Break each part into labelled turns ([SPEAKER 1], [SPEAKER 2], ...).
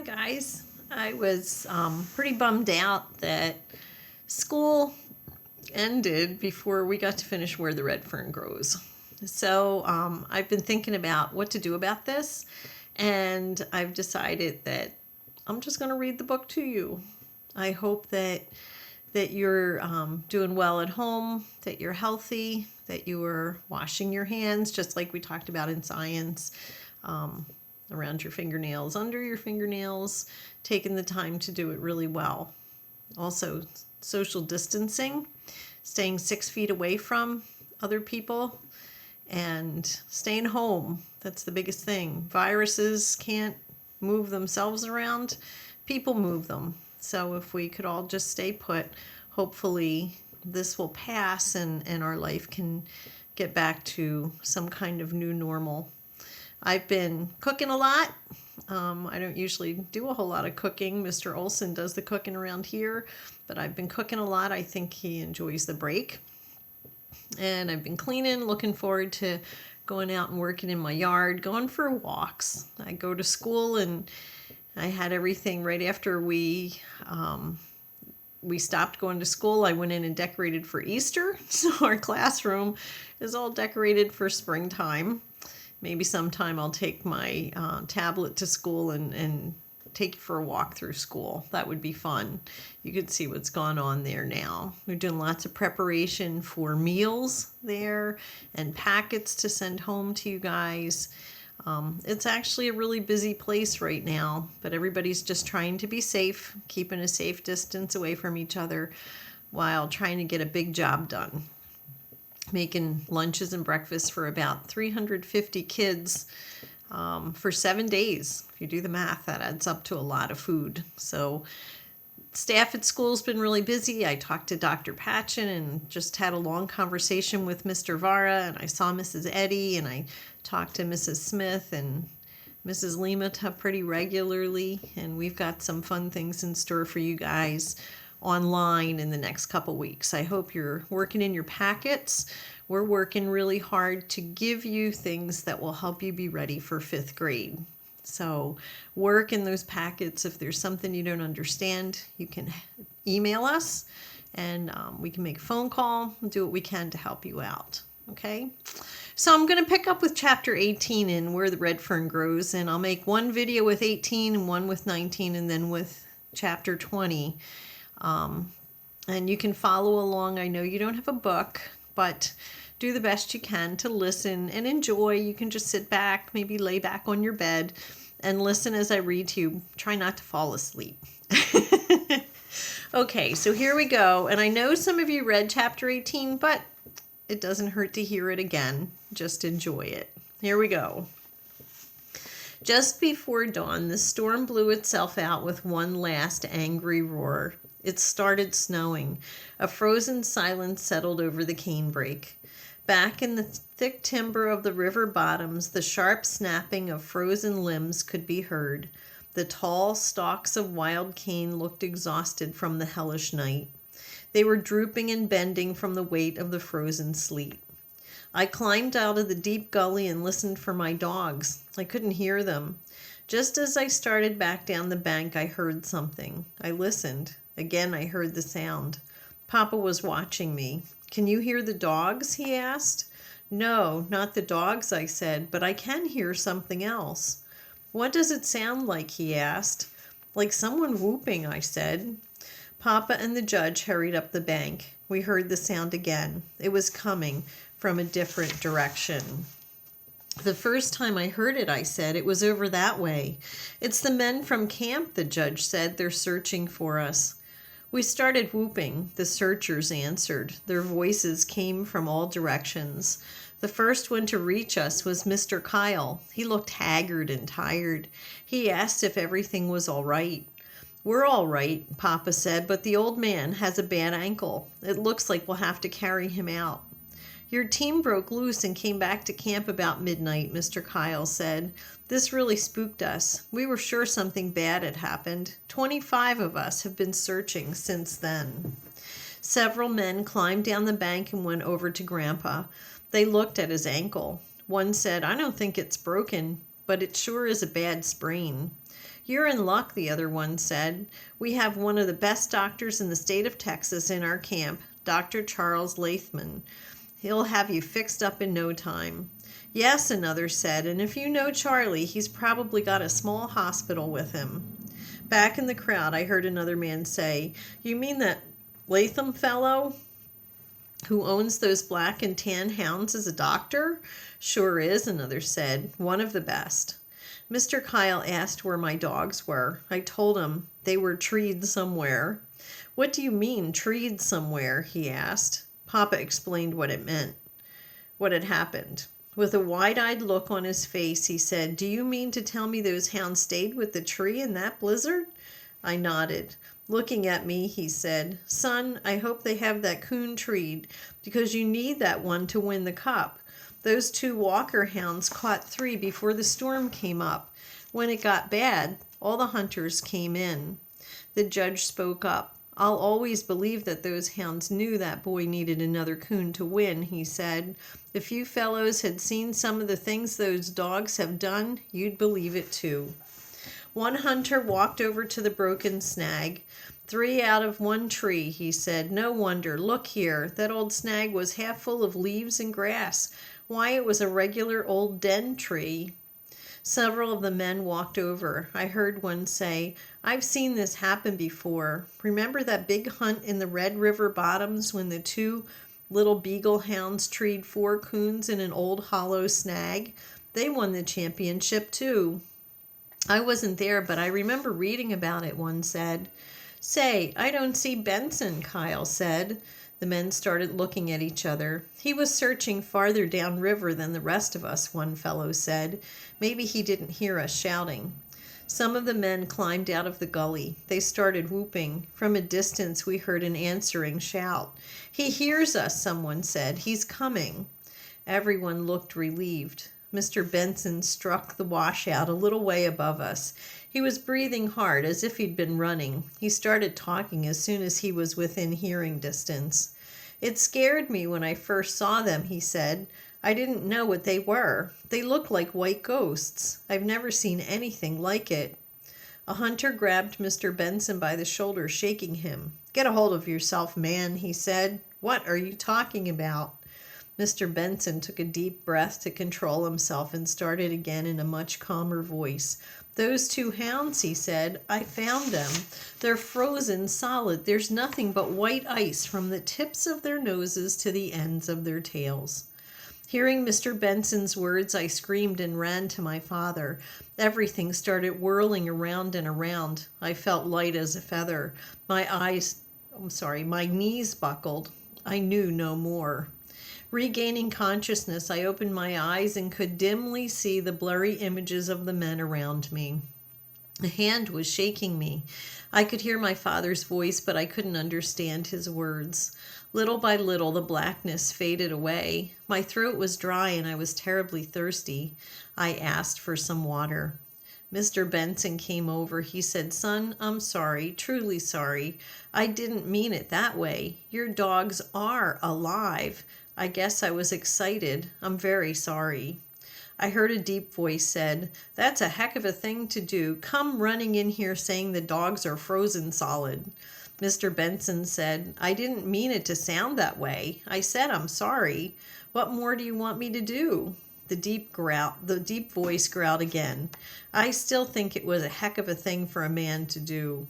[SPEAKER 1] Hi guys. I was pretty bummed out that school ended before we got to finish Where the Red Fern Grows. So I've been thinking about what to do about this, and I've decided that I'm just going to read the book to you. I hope that you're doing well at home, that you're healthy, that you are washing your hands, just like we talked about in science. Around your fingernails, under your fingernails, taking the time to do it really well. Also, social distancing, staying 6 feet away from other people, and staying home. That's the biggest thing. Viruses can't move themselves around, people move them. So if we could all just stay put, hopefully this will pass and our life can get back to some kind of new normal. I've been cooking a lot. I don't usually do a whole lot of cooking. Mr. Olson does the cooking around here, but I've been cooking a lot. I think he enjoys the break. And I've been cleaning, looking forward to going out and working in my yard, going for walks. I go to school, and I had everything right after we stopped going to school. I went in and decorated for Easter. So our classroom is all decorated for springtime. Maybe sometime I'll take my tablet to school and take you for a walk through school. That would be fun. You could see what's gone on there now. We're doing lots of preparation for meals there and packets to send home to you guys. It's actually a really busy place right now, but everybody's just trying to be safe, keeping a safe distance away from each other while trying to get a big job done. Making lunches and breakfasts for about 350 kids for 7 days. If you do the math, that adds up to a lot of food. So staff at school's been really busy. I talked to Dr. Patchen and just had a long conversation with Mr. Vara, and I saw Mrs. Eddy, and I talked to Mrs. Smith and Mrs. Lima pretty regularly, and we've got some fun things in store for you guys online in the next couple weeks. I hope you're working in your packets. We're working really hard to give you things that will help you be ready for 5th grade. So work in those packets. If there's something you don't understand, you can email us, and we can make a phone call and do what we can to help you out. Okay? So I'm going to pick up with chapter 18 in Where the Red Fern Grows, and I'll make one video with 18 and one with 19, and then with chapter 20. And you can follow along. I know you don't have a book, but do the best you can to listen and enjoy. You can just sit back, maybe lay back on your bed and listen as I read to you. Try not to fall asleep. Okay, so here we go. And I know some of you read chapter 18, but it doesn't hurt to hear it again. Just enjoy it. Here we go. Just before dawn, the storm blew itself out with one last angry roar. It started snowing. A frozen silence settled over the canebrake. Back in the thick timber of the river bottoms, the sharp snapping of frozen limbs could be heard. The tall stalks of wild cane looked exhausted from the hellish night. They were drooping and bending from the weight of the frozen sleet. I climbed out of the deep gully and listened for my dogs. I couldn't hear them. Just as I started back down the bank, I heard something. I listened. Again, I heard the sound. Papa was watching me. "Can you hear the dogs?" he asked. "No, not the dogs," I said, "but I can hear something else." "What does it sound like?" he asked. "Like someone whooping," I said. Papa and the judge hurried up the bank. We heard the sound again. It was coming from a different direction. "The first time I heard it," I said, "it was over that way." "It's the men from camp," the judge said. "They're searching for us." We started whooping. The searchers answered. Their voices came from all directions. The first one to reach us was Mr. Kyle. He looked haggard and tired. He asked if everything was all right. "We're all right," Papa said, "but the old man has a bad ankle. It looks like we'll have to carry him out." "Your team broke loose and came back to camp about midnight," Mr. Kyle said. "This really spooked us. We were sure something bad had happened. 25 of us have been searching since then." Several men climbed down the bank and went over to Grandpa. They looked at his ankle. One said, "I don't think it's broken, but it sure is a bad sprain." You're in luck, the other one said. We have one of the best doctors in the state of Texas in our camp, Dr. Charles Lathman. He'll have you fixed up in no time. Yes, another said, and if you know Charlie, he's probably got a small hospital with him. Back in the crowd, I heard another man say, You mean that Latham fellow who owns those black and tan hounds is a doctor? Sure is, another said. One of the best. Mr. Kyle asked where my dogs were. I told him they were treed somewhere. What do you mean, treed somewhere? He asked. Papa explained what it meant, what had happened. With a wide-eyed look on his face, he said, Do you mean to tell me those hounds stayed with the tree in that blizzard? I nodded. Looking at me, he said, Son, I hope they have that coon treed, because you need that one to win the cup. Those 2 Walker hounds caught 3 before the storm came up. When it got bad, all the hunters came in. The judge spoke up. I'll always believe that those hounds knew that boy needed another coon to win, he said. If you fellows had seen some of the things those dogs have done, you'd believe it too. One hunter walked over to the broken snag. 3 out of 1 tree, he said. No wonder. Look here. That old snag was half full of leaves and grass. Why, it was a regular old den tree. Several of the men walked over. I heard one say, I've seen this happen before. Remember that big hunt in the Red River bottoms when the 2 little beagle hounds treed 4 coons in an old hollow snag? They won the championship too. I wasn't there, but I remember reading about it, one said. Say, I don't see Benson, Kyle said. The men started looking at each other. He was searching farther downriver than the rest of us, one fellow said. Maybe he didn't hear us shouting. Some of the men climbed out of the gully. They started whooping. From a distance, we heard an answering shout. He hears us, someone said. He's coming. Everyone looked relieved. Mr. Benson struck the washout a little way above us. He was breathing hard, as if he'd been running. He started talking as soon as he was within hearing distance. It scared me when I first saw them, he said. I didn't know what they were. They looked like white ghosts. I've never seen anything like it. A hunter grabbed Mr. Benson by the shoulder, shaking him. Get a hold of yourself, man, he said. What are you talking about? Mr. Benson took a deep breath to control himself and started again in a much calmer voice. Those 2 hounds, he said, I found them. They're frozen solid. There's nothing but white ice from the tips of their noses to the ends of their tails. Hearing Mr. Benson's words, I screamed and ran to my father. Everything started whirling around and around. I felt light as a feather. My knees buckled. I knew no more. Regaining consciousness, I opened my eyes and could dimly see the blurry images of the men around me. A hand was shaking me. I could hear my father's voice, but I couldn't understand his words. Little by little, the blackness faded away. My throat was dry and I was terribly thirsty. I asked for some water. Mr. Benson came over. He said, Son, I'm sorry, truly sorry. I didn't mean it that way. Your dogs are alive. I guess I was excited. I'm very sorry. I heard a deep voice said, That's a heck of a thing to do. Come running in here saying the dogs are frozen solid. Mr. Benson said, I didn't mean it to sound that way. I said I'm sorry. What more do you want me to do? The deep voice growled again. I still think it was a heck of a thing for a man to do.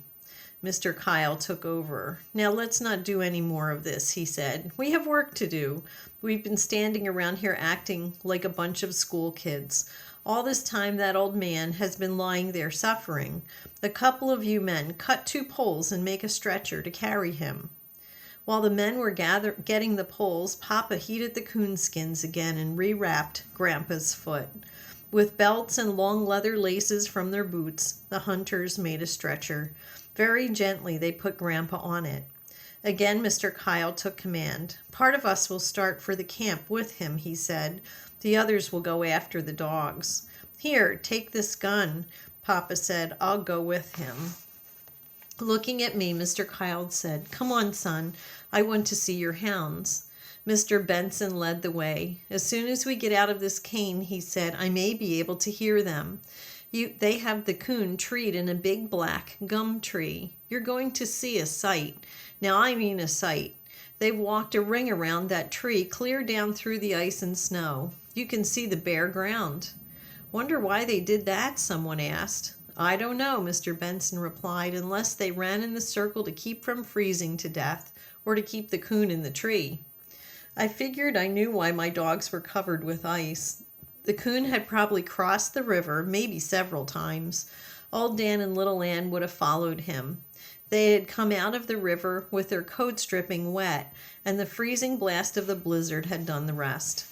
[SPEAKER 1] Mr. Kyle took over. Now let's not do any more of this, he said. We have work to do. We've been standing around here acting like a bunch of school kids. All this time that old man has been lying there suffering. A couple of you men cut 2 poles and make a stretcher to carry him. While the men were getting the poles, Papa heated the coonskins again and rewrapped Grandpa's foot. With belts and long leather laces from their boots, the hunters made a stretcher. Very gently they put Grandpa on it. Again Mr. Kyle took command. Part of us will start for the camp with him, he said. The others will go after the dogs. Here, take this gun, Papa said. I'll go with him. Looking at me, Mr. Kyle said, Come on, son. I want to see your hounds. Mr. Benson led the way. As soon as we get out of this cane, he said, I may be able to hear them. They have the coon treed in a big black gum tree. You're going to see a sight. Now I mean a sight. They've walked a ring around that tree clear down through the ice and snow. You can see the bare ground. Wonder why they did that, someone asked. I don't know, Mr. Benson replied, unless they ran in the circle to keep from freezing to death or to keep the coon in the tree. I figured I knew why my dogs were covered with ice. The coon had probably crossed the river, maybe several times. Old Dan and Little Ann would have followed him. They had come out of the river with their coats dripping wet, and the freezing blast of the blizzard had done the rest.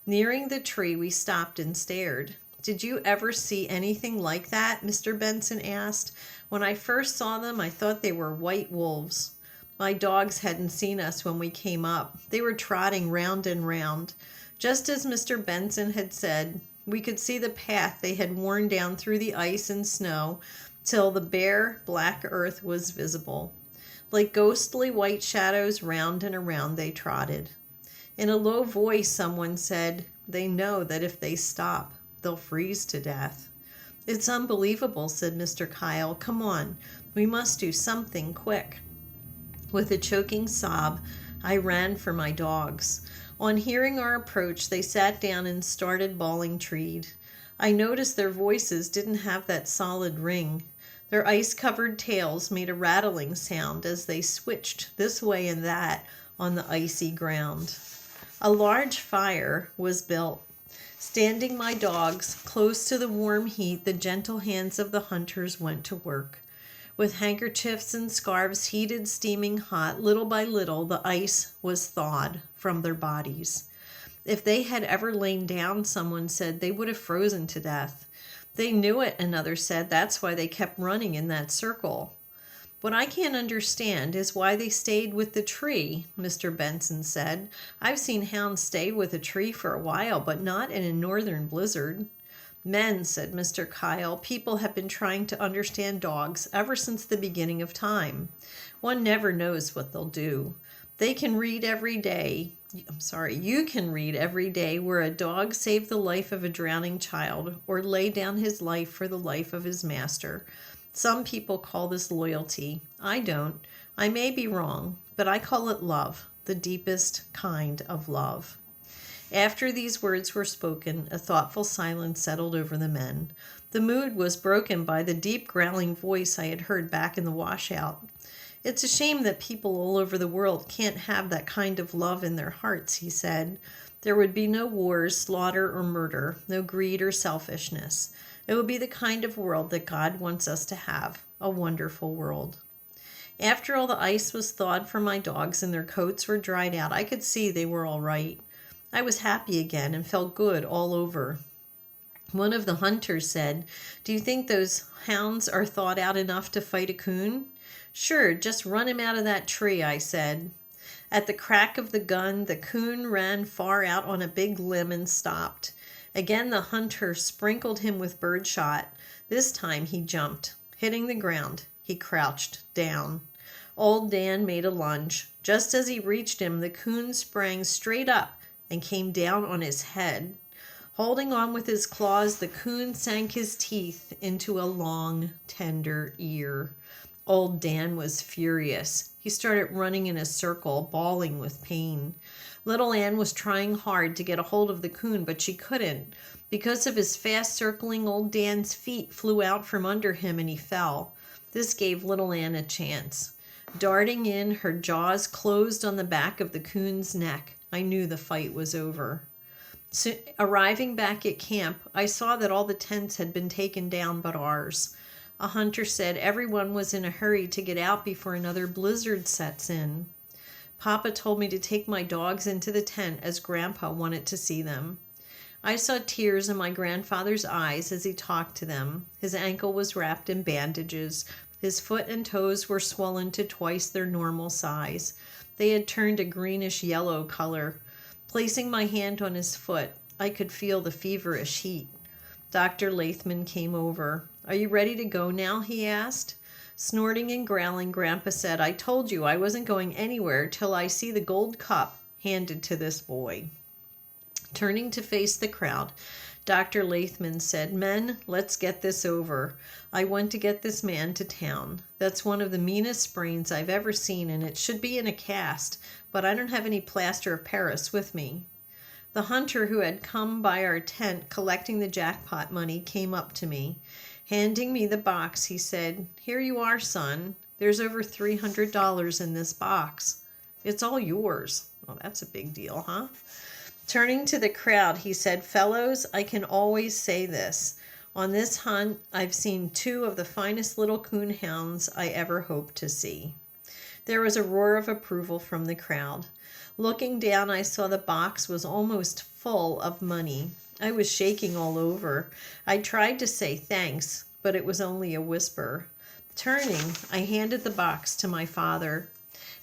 [SPEAKER 1] Nearing the tree, we stopped and stared. Did you ever see anything like that? Mr. Benson asked. When I first saw them, I thought they were white wolves. My dogs hadn't seen us when we came up. They were trotting round and round. Just as Mr. Benson had said, we could see the path they had worn down through the ice and snow till the bare black earth was visible. Like ghostly white shadows, round and around they trotted. In a low voice, someone said, they know that if they stop, they'll freeze to death. It's unbelievable, said Mr. Kyle. Come on, we must do something quick. With a choking sob, I ran for my dogs. On hearing our approach, they sat down and started bawling treed. I noticed their voices didn't have that solid ring. Their ice-covered tails made a rattling sound as they switched this way and that on the icy ground. A large fire was built. Standing my dogs close to the warm heat, the gentle hands of the hunters went to work. With handkerchiefs and scarves heated, steaming hot, little by little the ice was thawed from their bodies. If they had ever lain down, someone said, they would have frozen to death. They knew it, another said. That's why they kept running in that circle. What I can't understand is why they stayed with the tree, Mr. Benson said. I've seen hounds stay with a tree for a while, but not in a northern blizzard. Men, said Mr. Kyle, people have been trying to understand dogs ever since the beginning of time. One never knows what they'll do. You can read every day where a dog saved the life of a drowning child or laid down his life for the life of his master. Some people call this loyalty. I don't. I may be wrong, but I call it love, the deepest kind of love. After these words were spoken, a thoughtful silence settled over the men. The mood was broken by the deep growling voice I had heard back in the washout. It's a shame that people all over the world can't have that kind of love in their hearts, he said. There would be no wars, slaughter, or murder, no greed or selfishness. It would be the kind of world that God wants us to have, a wonderful world. After all the ice was thawed from my dogs and their coats were dried out, I could see they were all right. I was happy again and felt good all over. One of the hunters said, do you think those hounds are thought out enough to fight a coon? Sure, just run him out of that tree, I said. At the crack of the gun, the coon ran far out on a big limb and stopped. Again the hunter sprinkled him with birdshot. This time he jumped. Hitting the ground, he crouched down. Old Dan made a lunge. Just as he reached him, the coon sprang straight up and came down on his head. Holding on with his claws, the coon sank his teeth into a long, tender ear. Old Dan was furious. He started running in a circle, bawling with pain. Little Ann was trying hard to get a hold of the coon, but she couldn't. Because of his fast circling, old Dan's feet flew out from under him and he fell. This gave Little Ann a chance. Darting in, her jaws closed on the back of the coon's neck. I knew the fight was over. So, arriving back at camp, I saw that all the tents had been taken down but ours. A hunter said everyone was in a hurry to get out before another blizzard sets in. Papa told me to take my dogs into the tent as Grandpa wanted to see them. I saw tears in my grandfather's eyes as he talked to them. His ankle was wrapped in bandages. His foot and toes were swollen to twice their normal size. They had turned a greenish-yellow color. Placing my hand on his foot, I could feel the feverish heat. Dr. Lathman came over. Are you ready to go now? He asked. Snorting and growling, Grandpa said, I told you I wasn't going anywhere till I see the gold cup handed to this boy. Turning to face the crowd, Dr. Lathman said, "Men, let's get this over. I want to get this man to town. That's one of the meanest sprains I've ever seen, and it should be in a cast, but I don't have any plaster of Paris with me." The hunter who had come by our tent collecting the jackpot money came up to me. Handing me the box, he said, "Here you are, son. There's over $300 in this box. It's all yours." Well, that's a big deal, huh? Turning to the crowd, he said, "Fellows, I can always say this. On this hunt, I've seen two of the finest little coon hounds I ever hoped to see." There was a roar of approval from the crowd. Looking down, I saw the box was almost full of money. I was shaking all over. I tried to say thanks, but it was only a whisper. Turning, I handed the box to my father.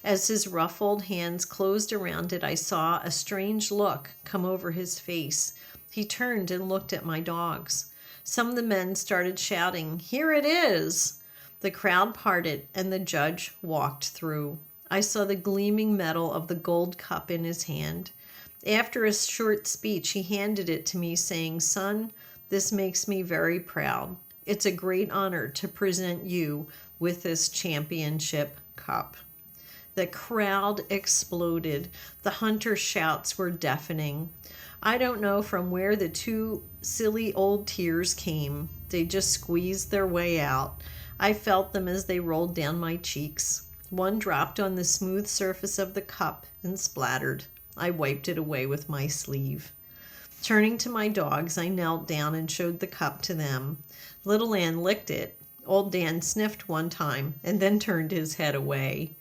[SPEAKER 1] As his ruffled hands closed around it, I saw a strange look come over his face. He turned and looked at my dogs. Some of the men started shouting, "Here it is!" The crowd parted and the judge walked through. I saw the gleaming metal of the gold cup in his hand. After a short speech, he handed it to me, saying, "Son, this makes me very proud. It's a great honor to present you with this championship cup." The crowd exploded. The hunter's shouts were deafening. I don't know from where the two silly old tears came. They just squeezed their way out. I felt them as they rolled down my cheeks. One dropped on the smooth surface of the cup and splattered. I wiped it away with my sleeve. Turning to my dogs, I knelt down and showed the cup to them. Little Ann licked it. Old Dan sniffed one time and then turned his head away.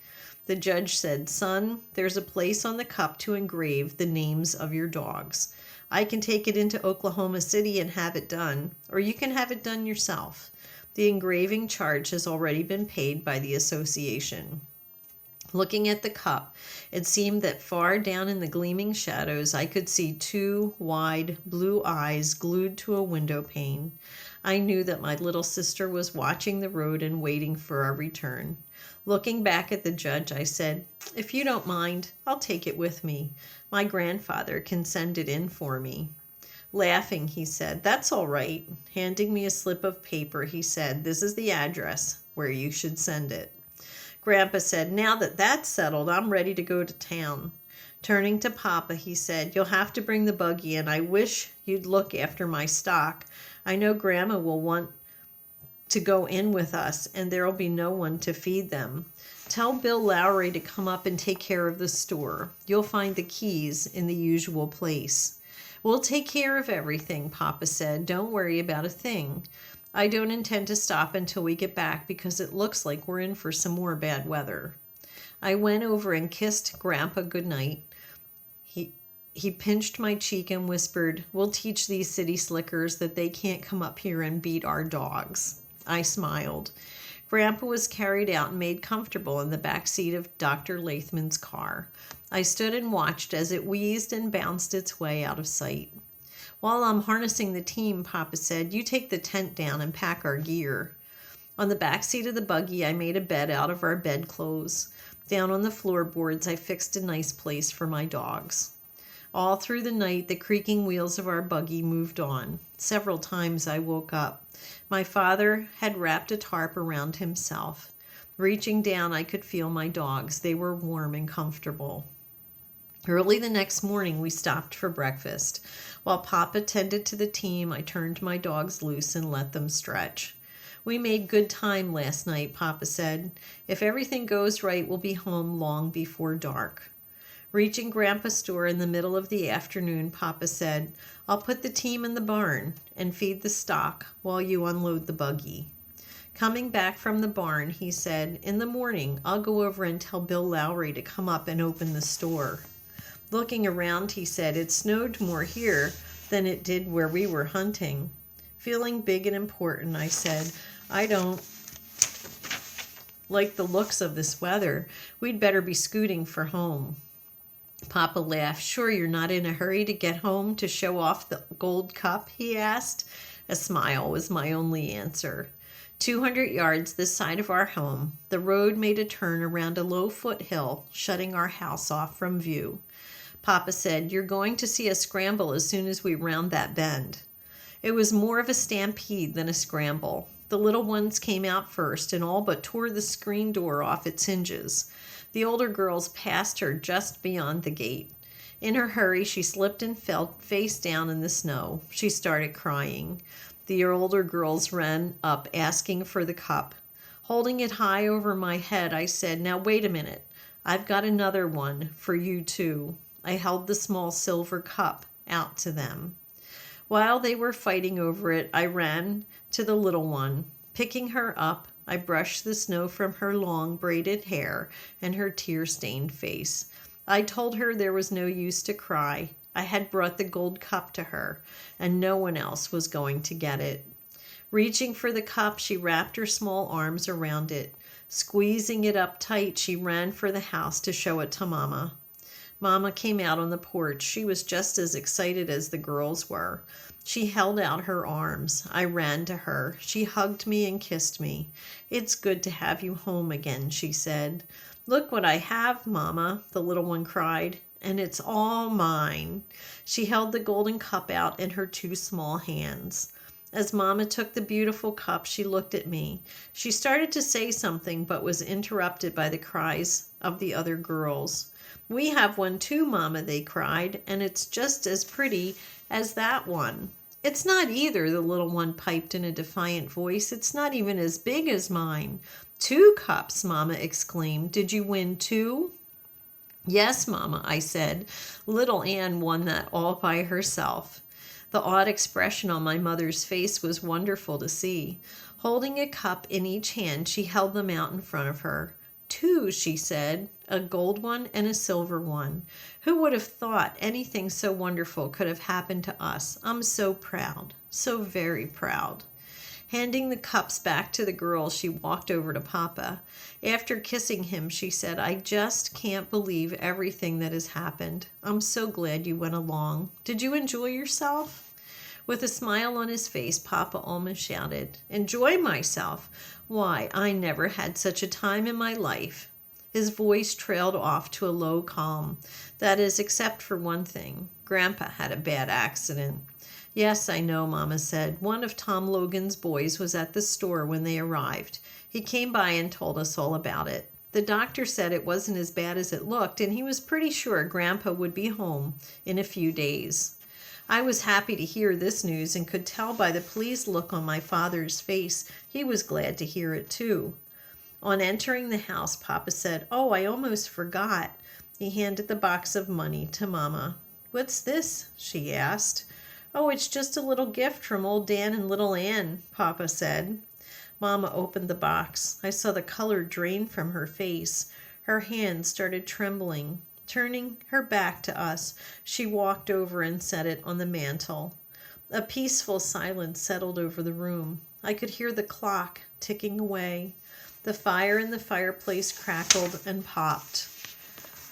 [SPEAKER 1] The judge said, "Son, there's a place on the cup to engrave the names of your dogs. I can take it into Oklahoma City and have it done, or you can have it done yourself. The engraving charge has already been paid by the association." Looking at the cup, it seemed that far down in the gleaming shadows I could see two wide blue eyes glued to a window pane. I knew that my little sister was watching the road and waiting for our return. Looking back at the judge, I said, "If you don't mind, I'll take it with me. My grandfather can send it in for me." Laughing, he said, "That's all right." Handing me a slip of paper, he said, "This is the address where you should send it." Grandpa said, "Now that that's settled, I'm ready to go to town." Turning to Papa, he said, "You'll have to bring the buggy, and I wish you'd look after my stock. I know Grandma will want to go in with us, and there'll be no one to feed them. Tell Bill Lowry to come up and take care of the store. You'll find the keys in the usual place." "We'll take care of everything," Papa said. "Don't worry about a thing. I don't intend to stop until we get back because it looks like we're in for some more bad weather." I went over and kissed Grandpa goodnight. He pinched my cheek and whispered, "We'll teach these city slickers that they can't come up here and beat our dogs." I smiled. Grandpa was carried out and made comfortable in the back seat of Dr. Lathman's car. I stood and watched as it wheezed and bounced its way out of sight. "While I'm harnessing the team," Papa said, "you take the tent down and pack our gear." On the back seat of the buggy, I made a bed out of our bedclothes. Down on the floorboards, I fixed a nice place for my dogs. All through the night, the creaking wheels of our buggy moved on. Several times I woke up. My father had wrapped a tarp around himself. Reaching down, I could feel my dogs. They were warm and comfortable. Early the next morning, we stopped for breakfast. While Papa tended to the team, I turned my dogs loose and let them stretch. "We made good time last night," Papa said. "If everything goes right, we'll be home long before dark." Reaching Grandpa's store in the middle of the afternoon, Papa said, "I'll put the team in the barn and feed the stock while you unload the buggy." Coming back from the barn, he said, "In the morning, I'll go over and tell Bill Lowry to come up and open the store." Looking around, he said, "It snowed more here than it did where we were hunting." Feeling big and important, I said, "I don't like the looks of this weather. We'd better be scooting for home." Papa laughed. "Sure you're not in a hurry to get home to show off the gold cup?" he asked. A smile was my only answer. 200 yards this side of our home, the road made a turn around a low foothill, shutting our house off from view. Papa said, "You're going to see a scramble as soon as we round that bend." It was more of a stampede than a scramble. The little ones came out first and all but tore the screen door off its hinges. The older girls passed her just beyond the gate. In her hurry, she slipped and fell face down in the snow. She started crying. The older girls ran up, asking for the cup. Holding it high over my head, I said, "Now wait a minute. I've got another one for you too." I held the small silver cup out to them. While they were fighting over it, I ran to the little one. Picking her up, I brushed the snow from her long braided hair and her tear-stained face. I told her there was no use to cry. I had brought the gold cup to her, and no one else was going to get it. Reaching for the cup, she wrapped her small arms around it. Squeezing it up tight, she ran for the house to show it to Mama. Mama came out on the porch. She was just as excited as the girls were. She held out her arms. I ran to her. She hugged me and kissed me. "It's good to have you home again," she said. "Look what I have, Mama," the little one cried, "and it's all mine." She held the golden cup out in her two small hands. As Mama took the beautiful cup, she looked at me. She started to say something, but was interrupted by the cries of the other girls. "We have one too, Mama," they cried, "and it's just as pretty as that one." "It's not either," the little one piped in a defiant voice. "It's not even as big as mine." "Two cups," Mama exclaimed. "Did you win two?" "Yes, Mama," I said. "Little Ann won that all by herself." The odd expression on my mother's face was wonderful to see. Holding a cup in each hand, she held them out in front of her. "Two," she said, "a gold one and a silver one. Who would have thought anything so wonderful could have happened to us? I'm so proud, so very proud." Handing the cups back to the girls, she walked over to Papa. After kissing him, she said, "I just can't believe everything that has happened. I'm so glad you went along. Did you enjoy yourself?" With a smile on his face, Papa almost shouted, "Enjoy myself? Why, I never had such a time in my life." His voice trailed off to a low calm. "That is, except for one thing. Grandpa had a bad accident." "Yes, I know," Mama said. "One of Tom Logan's boys was at the store when they arrived. He came by and told us all about it. The doctor said it wasn't as bad as it looked, and he was pretty sure Grandpa would be home in a few days." I was happy to hear this news and could tell by the pleased look on my father's face he was glad to hear it too. On entering the house, Papa said, "Oh, I almost forgot." He handed the box of money to Mama. "What's this?" she asked. "Oh, it's just a little gift from old Dan and little Ann," Papa said. Mama opened the box. I saw the color drain from her face. Her hands started trembling. Turning her back to us, she walked over and set it on the mantel. A peaceful silence settled over the room. I could hear the clock ticking away. The fire in the fireplace crackled and popped.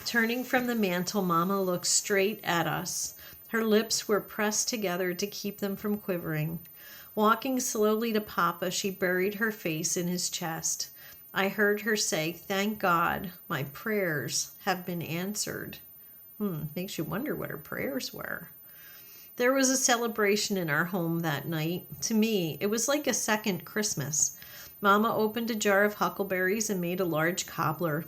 [SPEAKER 1] Turning from the mantel, Mama looked straight at us. Her lips were pressed together to keep them from quivering. Walking slowly to Papa, she buried her face in his chest. I heard her say, "Thank God, my prayers have been answered." Makes you wonder what her prayers were. There was a celebration in our home that night. To me, it was like a second Christmas. Mama opened a jar of huckleberries and made a large cobbler.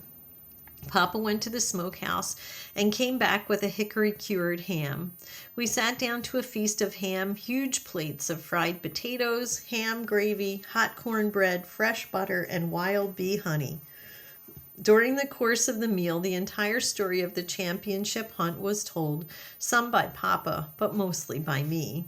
[SPEAKER 1] Papa went to the smokehouse and came back with a hickory-cured ham. We sat down to a feast of ham, huge plates of fried potatoes, ham gravy, hot cornbread, fresh butter, and wild bee honey. During the course of the meal, the entire story of the championship hunt was told, some by Papa, but mostly by me.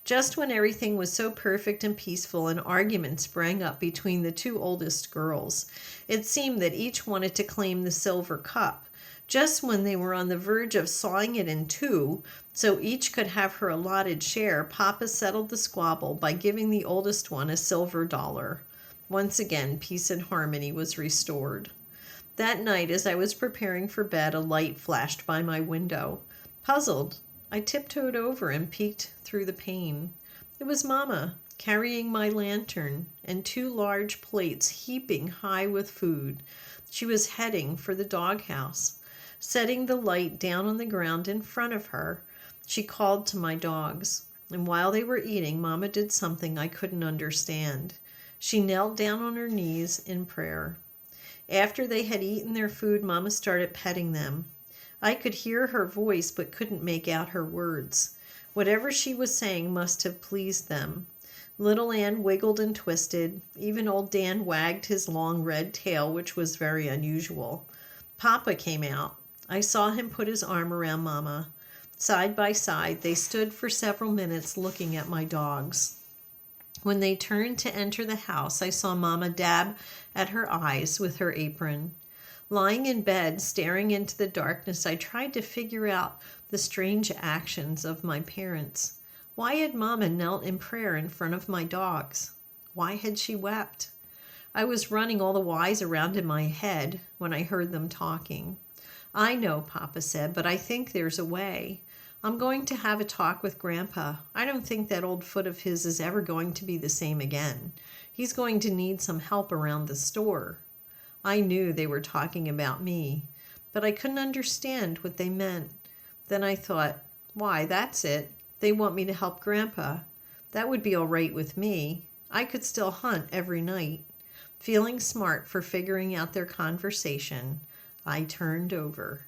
[SPEAKER 1] Just when everything was so perfect and peaceful, an argument sprang up between the two oldest girls. It seemed that each wanted to claim the silver cup. Just when they were on the verge of sawing it in two, so each could have her allotted share, Papa settled the squabble by giving the oldest one a silver $1. Once again, peace and harmony was restored. That night, as I was preparing for bed, a light flashed by my window. Puzzled, I tiptoed over and peeked through the pane. It was Mama, carrying my lantern and two large plates heaping high with food. She was heading for the doghouse. Setting the light down on the ground in front of her, she called to my dogs. And while they were eating, Mama did something I couldn't understand. She knelt down on her knees in prayer. After they had eaten their food, Mama started petting them. I could hear her voice but couldn't make out her words. Whatever she was saying must have pleased them. Little Ann wiggled and twisted. Even old Dan wagged his long red tail, which was very unusual. Papa came out. I saw him put his arm around Mama. Side by side, they stood for several minutes looking at my dogs. When they turned to enter the house, I saw Mama dab at her eyes with her apron. Lying in bed, staring into the darkness, I tried to figure out the strange actions of my parents. Why had Mama knelt in prayer in front of my dogs? Why had she wept? I was running all the whys around in my head when I heard them talking. I know, Papa said, but I think there's a way. I'm going to have a talk with Grandpa. I don't think that old foot of his is ever going to be the same again. He's going to need some help around the store. I knew they were talking about me, but I couldn't understand what they meant. Then I thought, why, that's it. They want me to help Grandpa. That would be all right with me. I could still hunt every night. Feeling smart for figuring out their conversation, I turned over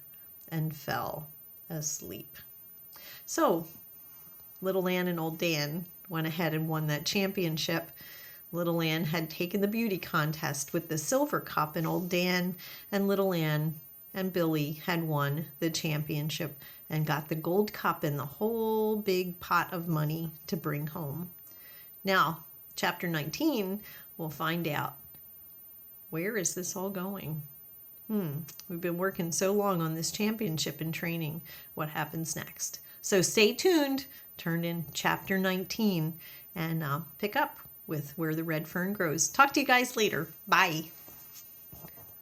[SPEAKER 1] and fell asleep. So, Little Ann and Old Dan went ahead and won that championship. Little Ann had taken the beauty contest with the silver cup, and Old Dan and Little Ann and Billy had won the championship and got the gold cup and the whole big pot of money to bring home. Now, chapter 19, we'll find out, where is this all going? We've been working so long on this championship and training. What happens next? So stay tuned. Turn in chapter 19 and pick up with where the red fern grows. Talk to you guys later. Bye.